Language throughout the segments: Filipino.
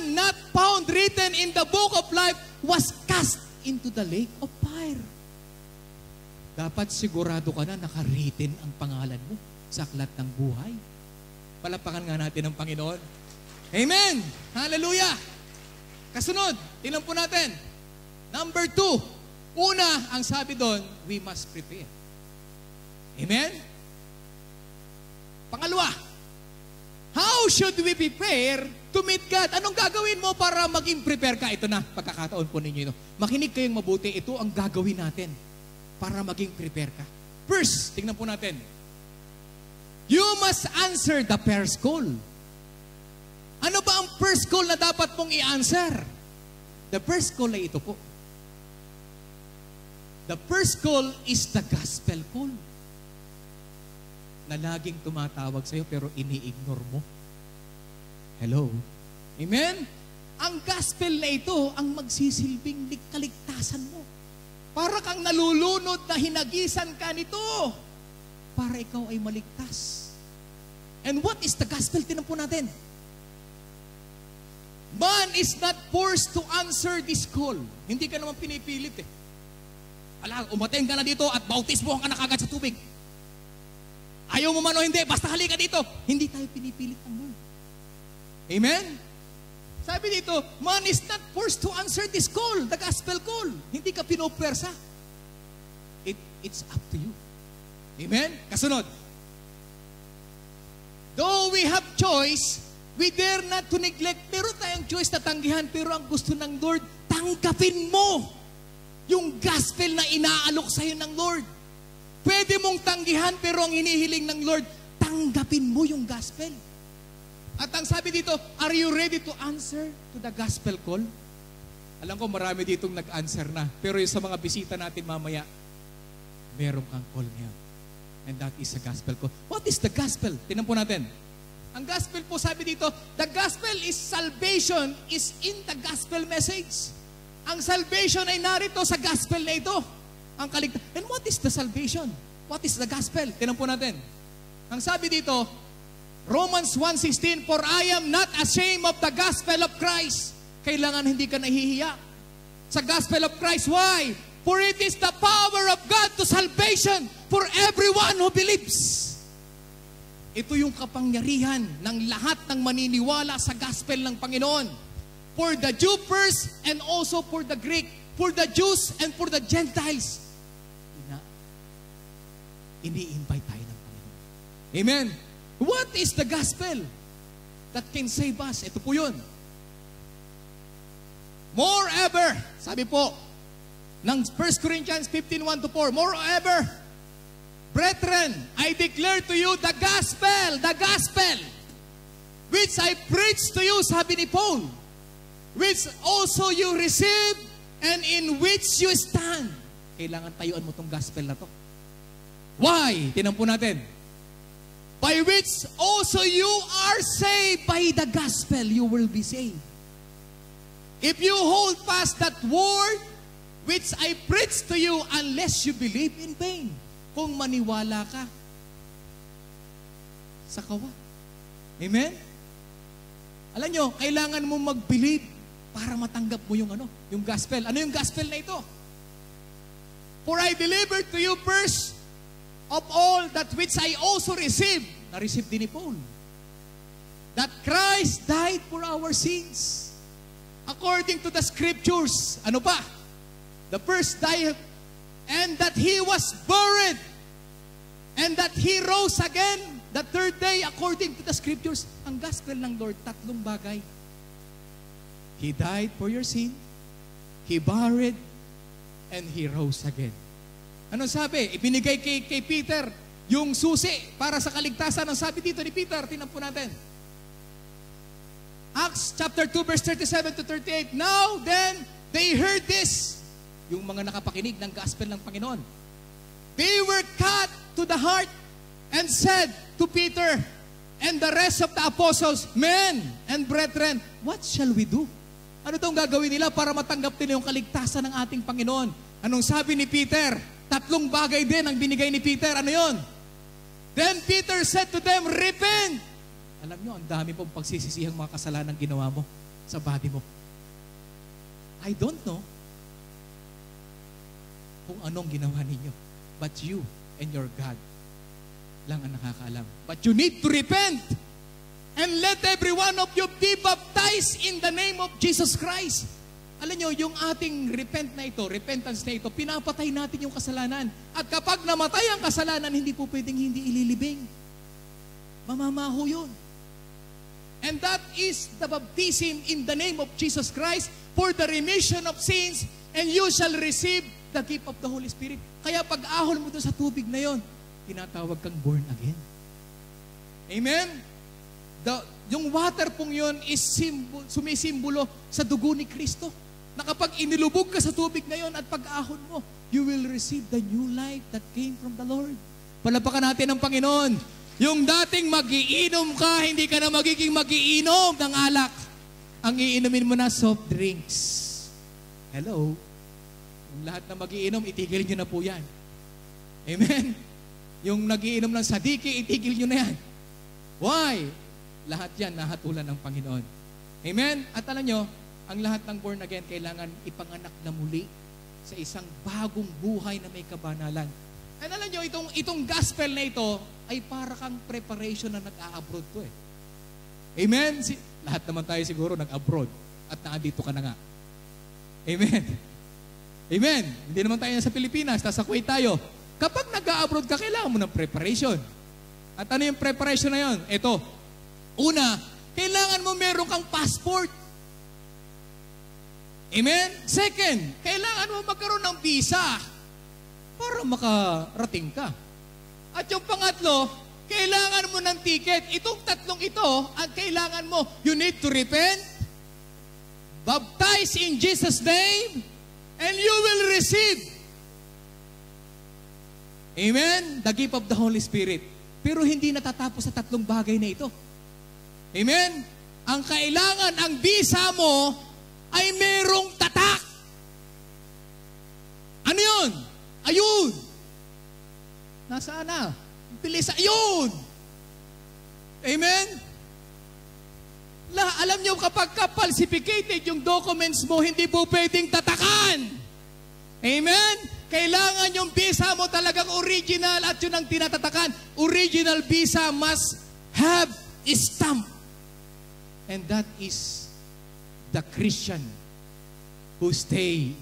one not found written in the book of life was cast into the lake of fire. Dapat sigurado ka na naka-written ang pangalan mo sa aklat ng buhay. Palapakan nga natin ang Panginoon. Amen! Hallelujah! Kasunod, tingnan po natin. Number 2. Una, ang sabi doon, we must prepare. Amen? Pangalawa, how should we prepare to meet God? Anong gagawin mo para maging prepare ka? Ito na, pagkakataon po ninyo ito. Makinig kayong mabuti, ito ang gagawin natin para maging prepare ka. First, tingnan po natin. You must answer the first call. Ano ba ang first call na dapat mong i-answer? The first call ay ito po. The first call is the gospel call. Na laging tumatawag sa'yo pero ini-ignore mo. Hello? Amen? Ang gospel na ito ang magsisilbing kaligtasan mo. Para kang nalulunod na hinagisan ka nito. Para ikaw ay maligtas. And what is the gospel? Tinan po natin. Man is not forced to answer this call. Hindi ka naman pinipilit eh. Ala, umaten ka na dito at bautismo ka na kagad sa tubig. Ayaw mo man o hindi, basta halika dito. Hindi tayo pinipilit ng Lord. Amen? Sabi dito, man is not forced to answer this call, the gospel call. Hindi ka pinopwersa. It's up to you. Amen? Kasunod. Though we have choice, we dare not to neglect. Meron tayong choice na tanggihan, pero ang gusto ng Lord, tanggapin mo yung gospel na inaalok sa'yo ng Lord. Pwede mong tanggihan, pero ang hinihiling ng Lord, tanggapin mo yung gospel. At ang sabi dito, are you ready to answer to the gospel call? Alam ko marami ditong nag-answer na, pero yung sa mga bisita natin mamaya, meron kang call ngayon. And that is the gospel call. What is the gospel? Tingnan po natin. Ang gospel po, sabi dito, the gospel is salvation is in the gospel message. Ang salvation ay narito sa gospel na ito. Ang kaligtasan. And what is the salvation? What is the gospel? Tingnan po natin. Ang sabi dito, Romans 1:16, for I am not ashamed of the gospel of Christ. Kailangan hindi ka nahihiya sa gospel of Christ. Why? For it is the power of God to salvation for everyone who believes. Ito yung kapangyarihan ng lahat ng maniniwala sa gospel ng Panginoon. For the Jew first and also for the Greek. For the Jews and for the Gentiles. Ini-invite tayo ng Panginoon. Amen. What is the gospel that can save us? Ito po yun. Moreover, sabi po, ng 1 Corinthians 15:1-4, moreover, brethren, I declare to you the gospel, which I preach to you, sabi ni Paul, which also you receive and in which you stand. Kailangan tayuan mo tong gospel na to. Why? Tinan po natin. By which also you are saved, by the gospel you will be saved. If you hold fast that word which I preach to you, unless you believe in vain. Kung maniwala ka sa kawa. Amen? Alam nyo, kailangan mo mag-believe para matanggap mo yung yung gospel. Ano yung gospel na ito? For I delivered to you first of all that which I also received. Na-receive din ni Paul. That Christ died for our sins. According to the scriptures. Ano pa? The first died, and that He was buried, and that He rose again the third day according to the scriptures. Ang gospel ng Lord, tatlong bagay. He died for your sin, He buried, and He rose again. Ano sabi? Ibinigay kay Peter yung susi para sa kaligtasan. Ang sabi dito ni Peter, tingnan po natin. Acts chapter 2 verse 37-38. Now then, they heard this. Yung mga nakapakinig ng gospel ng Panginoon. They were cut to the heart and said to Peter and the rest of the apostles, men and brethren, what shall we do? Ano itong gagawin nila para matanggap nila yung kaligtasan ng ating Panginoon? Anong sabi ni Peter? Tatlong bagay din ang binigay ni Peter. Ano yon? Then Peter said to them, repent. Alam nyo, ang dami pong pagsisisihang mga kasalanan ginawa mo sa body mo. I don't know kung anong ginawa ninyo. But you and your God lang ang nakakaalam. But you need to repent. And let every one of you be baptized in the name of Jesus Christ. Alam nyo, yung ating repentance na ito, pinapatay natin yung kasalanan. At kapag namatay ang kasalanan, hindi po pwedeng hindi ililibing. Mamamaho yun. And that is the baptism in the name of Jesus Christ for the remission of sins, and you shall receive the gift of the Holy Spirit. Kaya pag ahol mo doon sa tubig na yon, tinatawag kang born again. Amen? Yung water pong yun is sumisimbolo sa dugo ni Kristo. Na kapag inilubog ka sa tubig na yun at pag-ahon mo, you will receive the new life that came from the Lord. Palapakan natin ang Panginoon. Yung dating magiinom ka, hindi ka na magiging magiinom ng alak. Ang iinumin mo na soft drinks. Hello? Yung lahat na magiinom, itigil nyo na po yan. Amen? Yung nagiinom ng sadiki, itigil nyo na yan. Why? Lahat yan nahatulan ng Panginoon. Amen? At alam nyo, ang lahat ng born again kailangan ipanganak na muli sa isang bagong buhay na may kabanalan. And alam nyo, itong gospel na ito ay para kang preparation na nag-a-abroad to eh. Amen? Lahat naman tayo siguro nag-abroad at naandito ka na nga. Amen? Amen? Hindi naman tayo sa Pilipinas, nasa Kuwait tayo. Kapag nag-a-abroad ka, kailangan mo ng preparation. At ano yung preparation na yun? Ito, una, kailangan mo meron kang passport. Amen? Second, kailangan mo magkaroon ng visa para makarating ka. At yung pangatlo, kailangan mo ng ticket. Itong tatlong ito, ang kailangan mo, you need to repent, baptize in Jesus' name, and you will receive. Amen? The gift of the Holy Spirit. Pero hindi natatapos sa tatlong bagay na ito. Amen? Ang kailangan, ang visa mo, ay merong tatak. Ano yun? Ayun. Nasaan na? Bilis, ayun. Amen? Alam nyo, kapag ka-falsificated yung documents mo, hindi po pwedeng tatakan. Amen? Kailangan yung visa mo talagang original at yun ang tinatatakan. Original visa must have a stamp. And that is the Christian who stay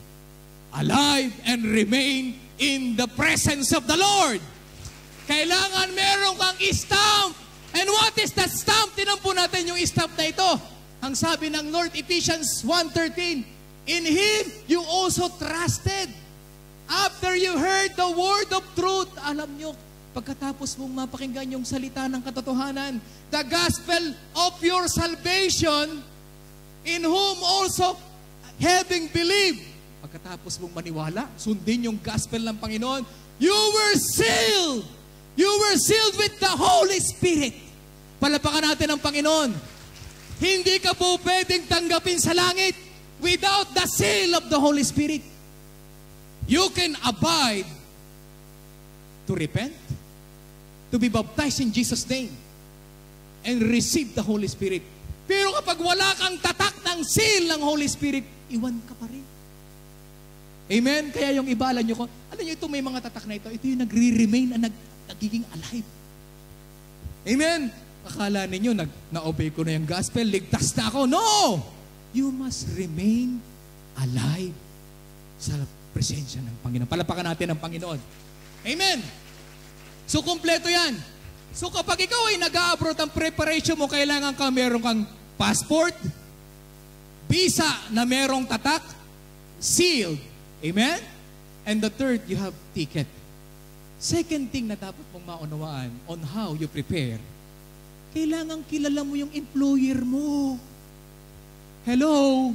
alive and remain in the presence of the Lord. Kailangan meron kang stamp. And what is that stamp? Tinan po natin yung stamp na ito. Ang sabi ng Lord, Ephesians 1:13, in Him you also trusted. After you heard the word of truth, alam nyo, pagkatapos mong mapakinggan yung salita ng katotohanan, the gospel of your salvation, in whom also having believed, pagkatapos mong maniwala, sundin yung gospel ng Panginoon, you were sealed. You were sealed with the Holy Spirit. Palapakan natin ang Panginoon. Hindi ka po pwedeng tanggapin sa langit without the seal of the Holy Spirit. You can abide to repent, to be baptized in Jesus' name, and receive the Holy Spirit. Pero kapag wala kang tatak ng seal ng Holy Spirit, iwan ka pa rin. Amen? Kaya yung iba, alam nyo, ito may mga tatak na ito, ito yung nagre-remain na nagiging alive. Amen? Akala ninyo, na-obey ko na yung gospel, ligtas na ako. No! You must remain alive sa presensya ng Panginoon. Palapakan natin ang Panginoon. Amen? So, kompleto yan. So, kapag ikaw ay nag-a-abroad, ang preparation mo, kailangan ka meron kang passport, visa na merong tatak, sealed. Amen? And the third, you have ticket. Second thing na dapat mong maunawaan on how you prepare, kailangan kilala mo yung employer mo. Hello?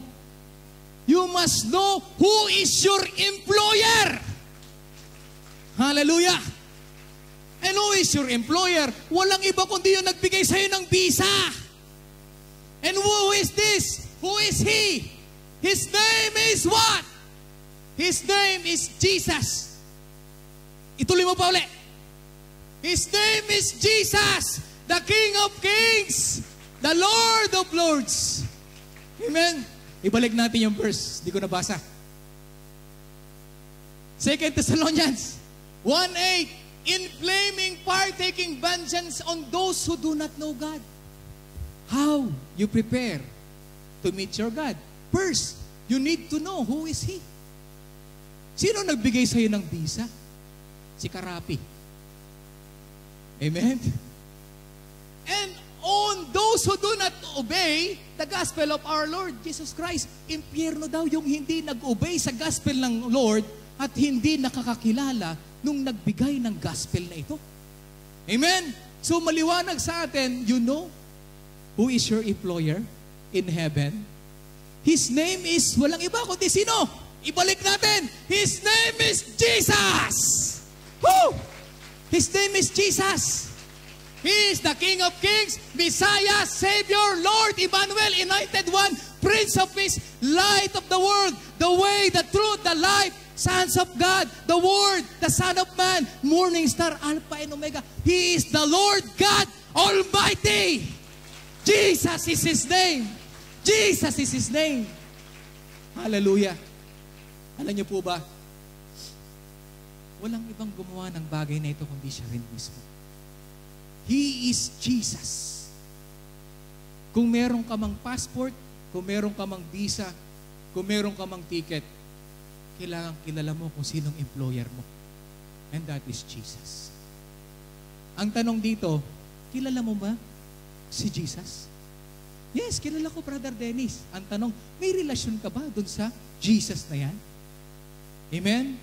You must know who is your employer. Hallelujah. And who is your employer? Walang iba kundi yung nagbigay sa'yo ng visa. And who is this? Who is he? His name is what? His name is Jesus. Ituloy mo pa uli. His name is Jesus, the King of Kings, the Lord of Lords. Amen? Ibalik natin yung verse. Di ko nabasa. 2 Thessalonians 1:8, inflaming, partaking vengeance on those who do not know God. How you prepare to meet your God? First, you need to know who is He. Sino nagbigay sa'yo ng visa? Si Karapi. Amen? And on those who do not obey the gospel of our Lord Jesus Christ, impyerno daw yung hindi nag-obey sa gospel ng Lord at hindi nakakakilala nung nagbigay ng gospel na ito. Amen? So maliwanag sa atin, you know who is your employer in heaven? His name is, walang iba kundi sino? Ibalik natin. His name is Jesus. Woo! His name is Jesus. He is the King of Kings, Messiah, Savior, Lord, Emmanuel, Anointed One, Prince of Peace, Light of the world, the way, the truth, the life, Sons of God, the Word, the Son of Man, Morning Star, Alpha and Omega. He is the Lord God Almighty. Jesus is His name. Jesus is His name. Hallelujah. Alam niyo po ba, walang ibang gumawa ng bagay na ito kundi siya rin mismo. He is Jesus. Kung meron ka mang passport, kung meron ka mang visa, kung meron ka mang ticket, kailangan kilala mo kung sinong employer mo. And that is Jesus. Ang tanong dito, kilala mo ba si Jesus? Yes, kilala ko, Brother Dennis. Ang tanong, may relasyon ka ba dun sa Jesus na yan? Amen?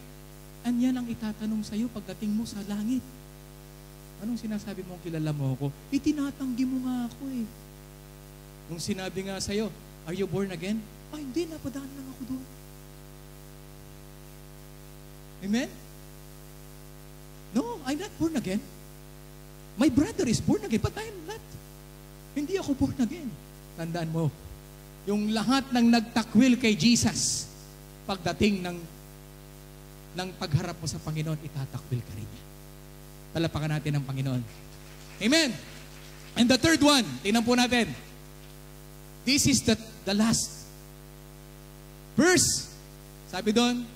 And yan ang itatanong sa'yo pagdating mo sa langit. Anong sinasabi mo kilala mo ako? Itinatanggi mo nga ako eh. Nung sinabi nga sa'yo, are you born again? Ay, hindi, napadaan lang ako doon. Amen? No, I'm not born again. My brother is born again, but I'm not. Hindi ako born again. Tandaan mo, yung lahat ng nagtakwil kay Jesus, pagdating ng pagharap mo sa Panginoon, itatakwil ka rin niya. Talapakan natin ang Panginoon. Amen. And the third one, tingnan po natin. This is the last verse. Sabi doon,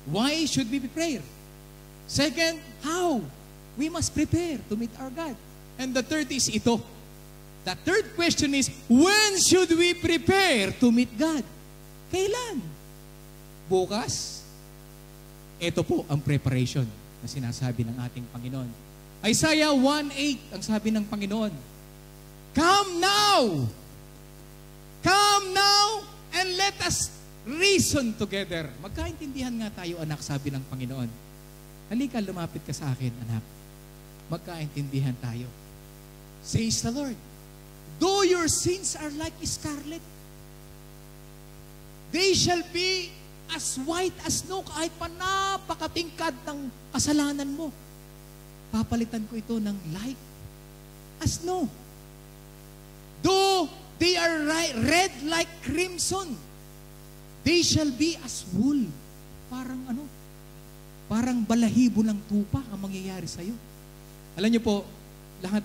why should we prepare? Second, how? We must prepare to meet our God. And the third is ito. The third question is, when should we prepare to meet God? Kailan? Bukas? Ito po ang preparation na sinasabi ng ating Panginoon. Isaiah 1:8, ang sabi ng Panginoon, come now! Come now and let us reason together. Magkaintindihan nga tayo, anak, sabi ng Panginoon. Halika, lumapit ka sa akin, anak. Magkaintindihan tayo. Says the Lord, though your sins are like scarlet, they shall be as white as snow. Kahit pa napakatingkad ng kasalanan mo, papalitan ko ito ng light as snow. Though they are red like crimson, they shall be as wool. Parang parang balahibo ng tupa ang mangyayari sa'yo. Alam niyo po, lahat